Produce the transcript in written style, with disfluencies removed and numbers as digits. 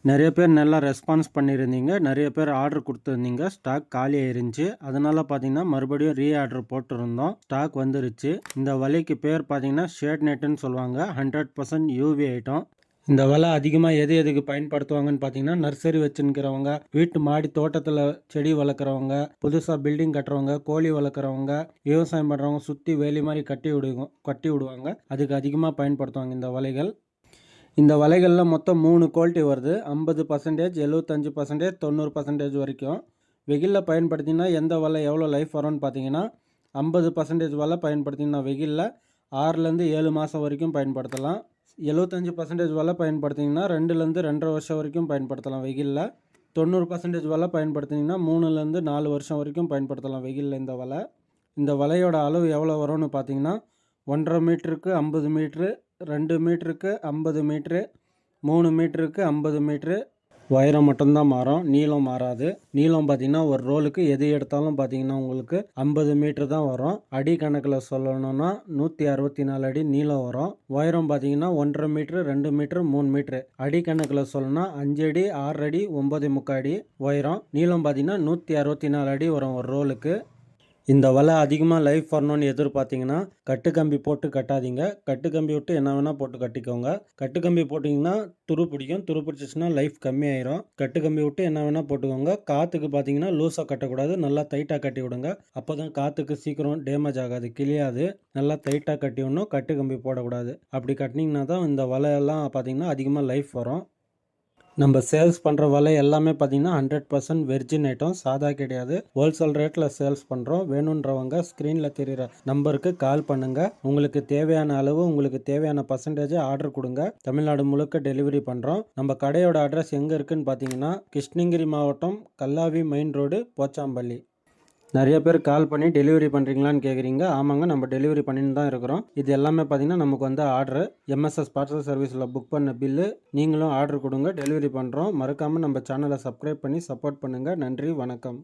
நிறைய பேர் நல்லா ரெஸ்பான்ஸ் பண்ணியிருந்தீங்க. நிறைய பேர் ஆர்டர் குடுத்துருந்தீங்க. ஸ்டாக் காலியா இருந்துச்சு. அதனால பார்த்தீங்கன்னா, மறுபடியும் ஆர்டர் போட்டிருந்தோம். ஸ்டாக் வந்துருச்சு. இந்த வலைக்கு பேர் பார்த்தீங்கன்னா, ஷேட் நெட்டுன்னு சொல்லுவாங்க. 100% யூவி ஐட்டம். இந்த வலை அதிகமா எதுக்கு பயன்படுத்துவாங்கன்னு பார்த்தீங்கன்னா, நர்சரி வச்சுருக்கிறவங்க, வீட்டு மாடி தோட்டத்தில செடி வளர்க்குறவங்க, புதுசா பில்டிங் கட்டுறவங்க, கோழி வளர்க்குறவங்க, விவசாயம் பண்ணுறவங்க சுத்தி வேலி மாரி கட்டி விடுவாங்க. அதுக்கு அதிகமா பயன்படுத்துவாங்க இந்த வலைகள். இந்த வலைகளில் மொத்தம் 3 குவாலிட்டி வருது. 50%, 75%, 90% வரைக்கும். வெயிலில் பயன்படுத்தினா எந்த வலை எவ்வளோ லைஃப் வரும்னு பார்த்தீங்கன்னா, 50% வலை பயன்படுத்தினா வெயிலில் 6லேருந்து 7 மாதம் வரைக்கும் பயன்படுத்தலாம். 75% வலை பயன்படுத்திங்கன்னா 2லேருந்து 2.5 வருஷம் வரைக்கும் பயன்படுத்தலாம் வெயிலில். 90% வலை பயன்படுத்திங்கன்னா 3லேருந்து 4 வருஷம் வரைக்கும் பயன்படுத்தலாம் வெயிலில் இந்த வலை. இந்த வலையோட அளவு எவ்வளோ வரும்னு பார்த்தீங்கன்னா, 1.5 மீட்டருக்கு 50 மீட்ரு, 2 மீட்டருக்கு 50 மீட்ரு, 3 மீட்டருக்கு 50 மீட்ரு. உயரம் மட்டும்தான் மாறும், நீளம் மாறாது. நீளம் பார்த்தீங்கன்னா ஒரு ரோலுக்கு எது எடுத்தாலும் பார்த்தீங்கன்னா உங்களுக்கு 50 மீட்ரு தான் வரும். அடி கணக்கில் சொல்லணும்னா 164 அடி நீளம் வரும். உயரம் பார்த்தீங்கன்னா 1.5 மீட்ரு, 2 மீட்ரு, 3 மீட்ரு. அடி கணக்கில் சொல்லணும்னா 5 அடி, 6 அடி, 9.25 அடி உயரம். நீளம் பார்த்தீங்கன்னா 164 அடி வரும் ஒரு ரோலுக்கு. இந்த வலை அதிகமாக லைஃப் வரணும்னு எதிர்பார்த்தீங்கன்னா, கட்டு கம்பி போட்டு கட்டாதீங்க. கட்டு கம்பி விட்டு என்ன வேணால் போட்டு கட்டிக்கோங்க. கட்டு கம்பி போட்டிங்கன்னா துரு பிடிக்கும். துரு பிடிச்சிச்சின்னா லைஃப் கம்மியாயிரும். கட்டு கம்பி விட்டு என்ன வேணால் போட்டுக்கோங்க. காற்றுக்கு பார்த்தீங்கன்னா லூஸாக கட்டக்கூடாது, நல்லா டைட்டாக கட்டி விடுங்க. அப்போ தான் காற்றுக்கு சீக்கிரம் டேமேஜ் ஆகாது, கிளியாது. நல்லா டைட்டாக கட்டி விடணும், கட்டு கம்பி போடக்கூடாது. அப்படி கட்டினீங்கன்னா தான் இந்த வலையெல்லாம் பார்த்தீங்கன்னா அதிகமாக லைஃப் வரும். நம்ம சேல்ஸ் பண்ணுற வலை எல்லாமே பார்த்தீங்கன்னா 100% வெர்ஜின் ஐட்டம், சாதா கிடையாது. ஹோல்சேல் ரேட்டில் சேல்ஸ் பண்ணுறோம். வேணுன்றவங்க ஸ்க்ரீனில் தெரிகிற நம்பருக்கு கால் பண்ணுங்கள். உங்களுக்கு தேவையான அளவு, உங்களுக்கு தேவையான பர்சன்டேஜ் ஆர்டர் கொடுங்க. தமிழ்நாடு முழுக்க டெலிவரி பண்ணுறோம். நம்ம கடையோட அட்ரஸ் எங்கே இருக்குதுன்னு பார்த்தீங்கன்னா, கிருஷ்ணகிரி மாவட்டம், கல்லாவி மெயின் ரோடு, போச்சாம்பள்ளி. நிறைய பேர் கால் பண்ணி டெலிவரி பண்ணுறீங்களான்னு கேட்குறீங்க. ஆமாங்க, நம்ம டெலிவரி பண்ணின்னு தான் இருக்கிறோம். இது எல்லாமே பார்த்தீங்கன்னா நமக்கு வந்து ஆர்டரு. எம்எஸ்எஸ் பார்சல் சர்வீஸில் புக் பண்ண பில்லு. நீங்களும் ஆர்டர் கொடுங்க, டெலிவரி பண்ணுறோம். மறக்காமல் நம்ம சேனலை சப்ஸ்கிரைப் பண்ணி சப்போர்ட் பண்ணுங்கள். நன்றி, வணக்கம்.